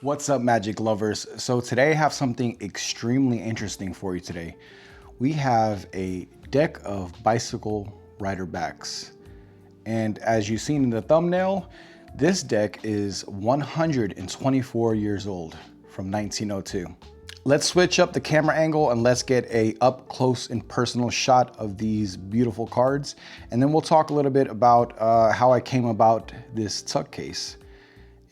What's up, Magic lovers? So today I have something extremely interesting for you today. We have a deck of bicycle rider backs. And as you've seen in the thumbnail, this deck is 124 years old from 1902. Let's switch up the camera angle and let's get a up close and personal shot of these beautiful cards. And then we'll talk a little bit about how I came about this tuck case.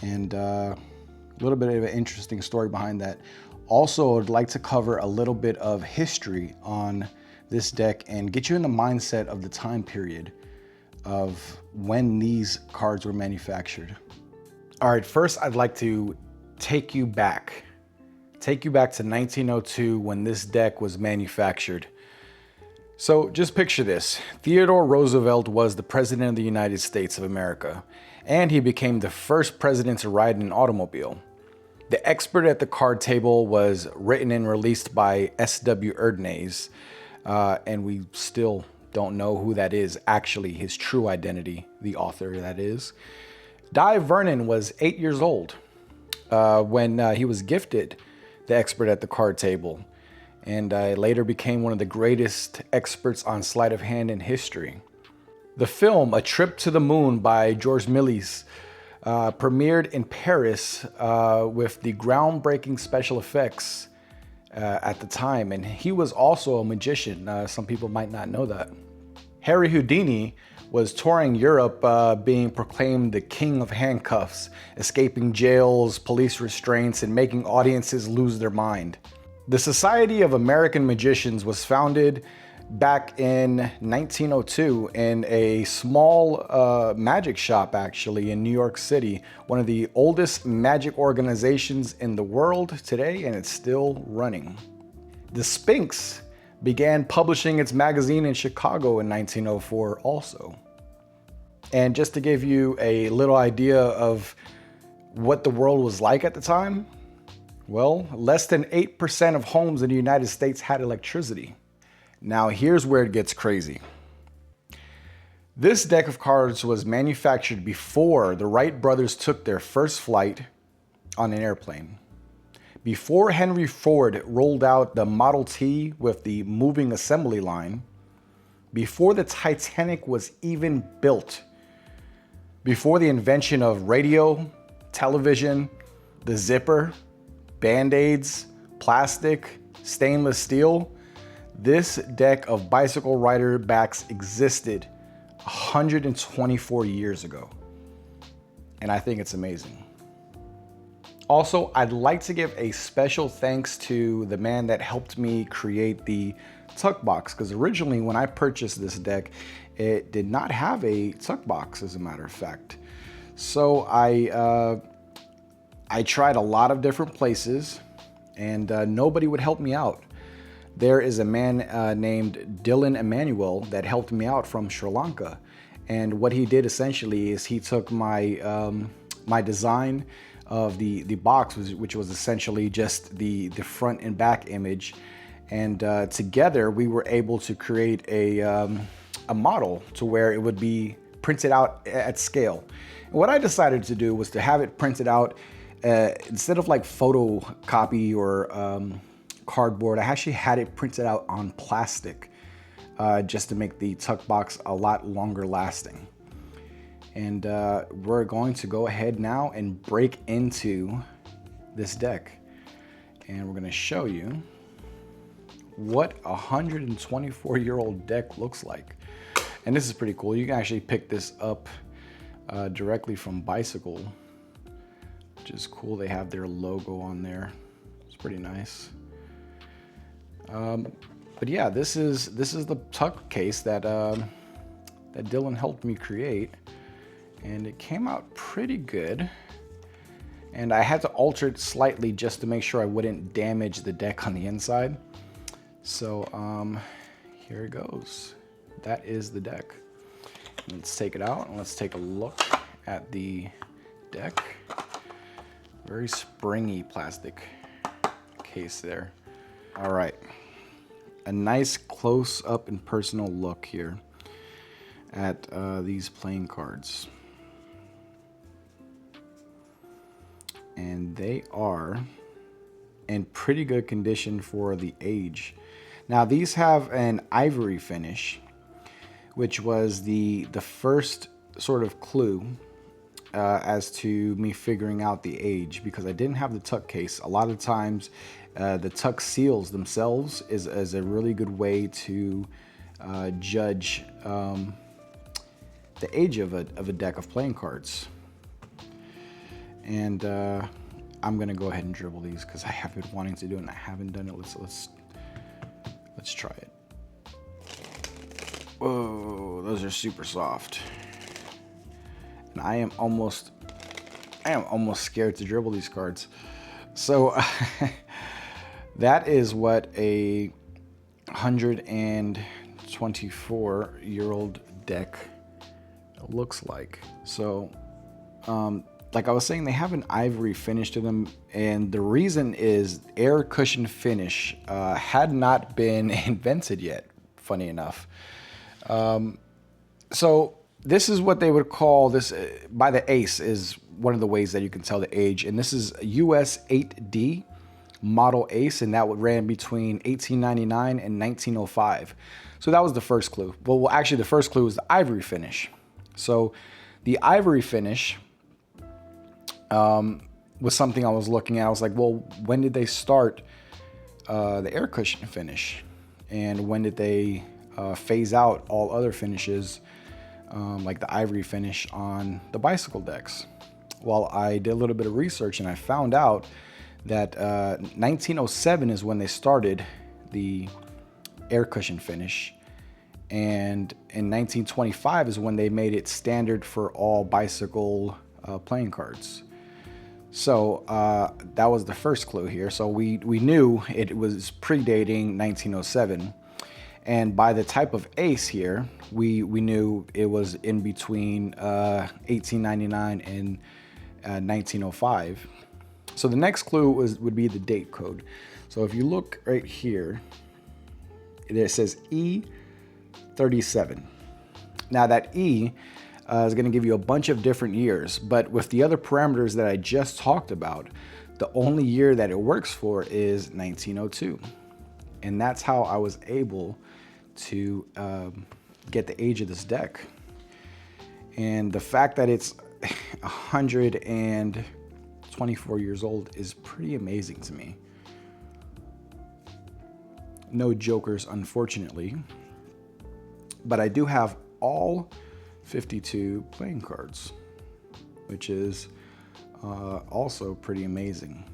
And a little bit of an interesting story behind that. Also, I'd like to cover a little bit of history on this deck and get you in the mindset of the time period of when these cards were manufactured. All right, first I'd like to take you back to 1902 when this deck was manufactured. So just picture this. Theodore Roosevelt was the president of the United States of America, and he became the first president to ride in an automobile. The Expert at the Card Table was written and released by S.W. Erdnase, and we still don't know who that is, actually, his true identity, the author that is. Di Vernon was 8 years old when he was gifted the Expert at the Card Table, and later became one of the greatest experts on sleight of hand in history. The film A Trip to the Moon by Georges Méliès premiered in Paris with the groundbreaking special effects at the time, and he was also a magician. Some people might not know that. Harry Houdini was touring Europe, being proclaimed the king of handcuffs, escaping jails, police restraints, and making audiences lose their mind. The Society of American Magicians was founded back in 1902 in a small magic shop, actually, in New York City, one of the oldest magic organizations in the world today, and it's still running. The Sphinx began publishing its magazine in Chicago in 1904 also. And just to give you a little idea of what the world was like at the time, well, less than 8% of homes in the United States had electricity. Now here's where it gets crazy. This deck of cards was manufactured before the Wright brothers took their first flight on an airplane. Before Henry Ford rolled out the Model T with the moving assembly line. Before the Titanic was even built. Before the invention of radio, television, the zipper, Band-Aids, plastic, stainless steel, this deck of bicycle rider backs existed 124 years ago. And I think it's amazing. Also, I'd like to give a special thanks to the man that helped me create the tuck box, because originally when I purchased this deck, it did not have a tuck box, as a matter of fact. So I tried a lot of different places, and nobody would help me out. There is a man named Dylan Emanuel that helped me out from Sri Lanka. And what he did essentially is he took my my design of the box, which was essentially just the front and back image. And together we were able to create a model to where it would be printed out at scale. And what I decided to do was to have it printed out instead of like photocopy or cardboard. I actually had it printed out on plastic just to make the tuck box a lot longer lasting. And we're going to go ahead now and break into this deck. And we're going to show you what a 124-year-old deck looks like. And this is pretty cool. You can actually pick this up directly from Bicycle, which is cool. They have their logo on there. It's pretty nice. But yeah, this is the tuck case that that Dylan helped me create, and it came out pretty good. And I had to alter it slightly just to make sure I wouldn't damage the deck on the inside. So here it goes. That is the deck. Let's take it out and let's take a look at the deck. Very springy plastic case there. All right. A nice close up and personal look here at these playing cards. and they are in pretty good condition for the age. Now these have an ivory finish, which was the first sort of clue as to me figuring out the age, because I didn't have the tuck case. A lot of times the tuck seals themselves is a really good way to judge the age of a deck of playing cards. And I'm gonna go ahead and dribble these because I have been wanting to do it and I haven't done it. Let's try it. Whoa, those are super soft. And I am almost scared to dribble these cards. So that is what a 124-year-old deck looks like. So like I was saying, they have an ivory finish to them, and the reason is air cushion finish had not been invented yet, funny enough. So this is what they would call this, by the ace is one of the ways that you can tell the age, and this is US 8D model ace, and that would ran between 1899 and 1905. So that was the first clue. Well, actually the first clue was the ivory finish. So the ivory finish was something I was looking at. I was like, well, when did they start the air cushion finish? And when did they phase out all other finishes, like the ivory finish on the bicycle decks? Well, I did a little bit of research and I found out that 1907 is when they started the air cushion finish. And in 1925 is when they made it standard for all bicycle playing cards. So that was the first clue here. So we knew it was predating 1907. And by the type of ace here, we knew it was in between 1899 and 1905. So the next clue would be the date code. So if you look right here, it says E37. Now that E is going to give you a bunch of different years, but with the other parameters that I just talked about, the only year that it works for is 1902. And that's how I was able to get the age of this deck. And the fact that it's 124 years old is pretty amazing to me. No jokers, unfortunately, but I do have all 52 playing cards, which is also pretty amazing.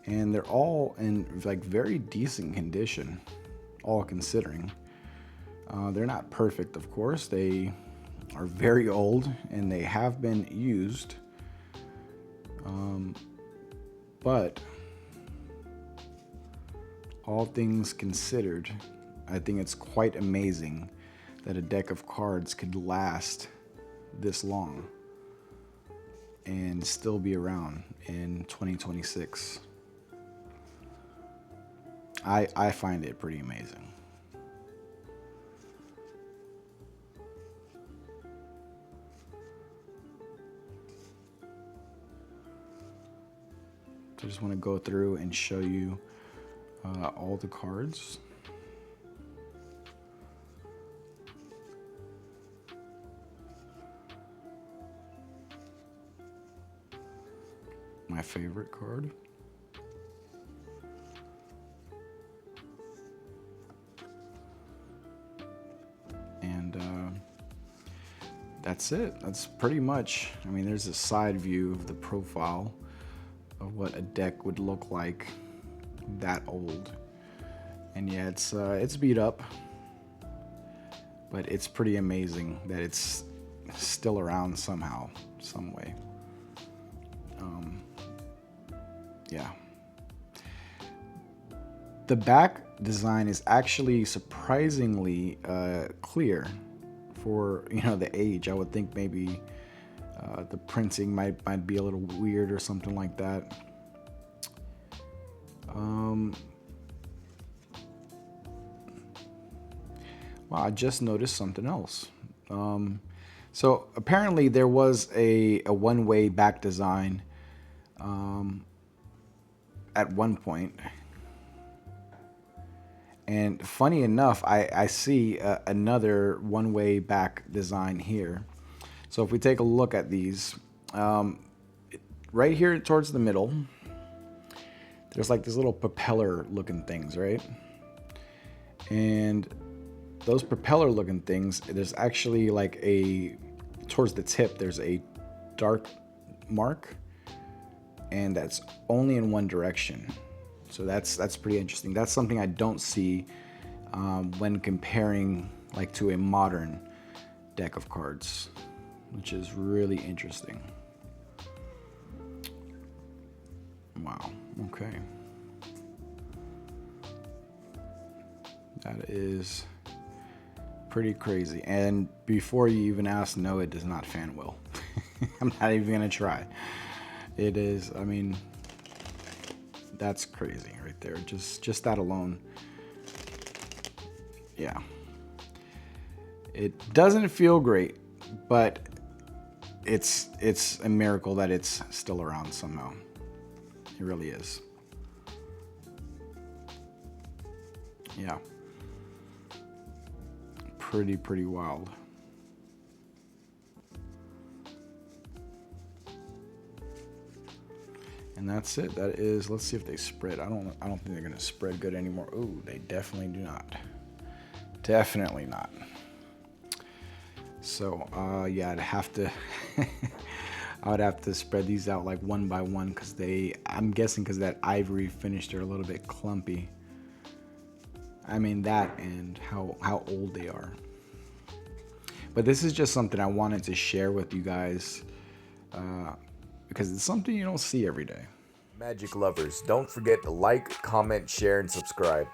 And they're all in like very decent condition, all considering. They're not perfect, of course. They are very old and they have been used. But all things considered, I think it's quite amazing that a deck of cards could last this long and still be around in 2026. I find it pretty amazing. So I just want to go through and show you all the cards. My favorite card. And that's it. That's pretty much, I mean, there's a side view of the profile of what a deck would look like that old. And yeah, it's beat up, but it's pretty amazing that it's still around somehow, some way. Yeah. The back design is actually surprisingly clear for, you know, the age. I would think maybe the printing might be a little weird or something like that. Wow, I just noticed something else. So apparently there was a one-way back design at one point. And funny enough, I see another one-way back design here. So if we take a look at these, right here towards the middle, there's like these little propeller looking things, right? And those propeller looking things, there's actually like towards the tip, there's a dark mark, and that's only in one direction. So that's pretty interesting. That's something I don't see when comparing like to a modern deck of cards, which is really interesting. Wow, okay. That is pretty crazy. And before you even ask, no, it does not fan well. I'm not even gonna try. It is, I mean, that's crazy right there. Just that alone. Yeah. It doesn't feel great, but it's a miracle that it's still around somehow. It really is. Yeah. Pretty wild. And that's it. That is, let's see if they spread. I don't think they're gonna spread good anymore. Ooh, they definitely do not. Definitely not. So yeah, I'd have to I would have to spread these out like one by one, because I'm guessing because that ivory finish, they're a little bit clumpy. I mean, that and how old they are. But this is just something I wanted to share with you guys, because it's something you don't see every day. Magic lovers, don't forget to like, comment, share, and subscribe.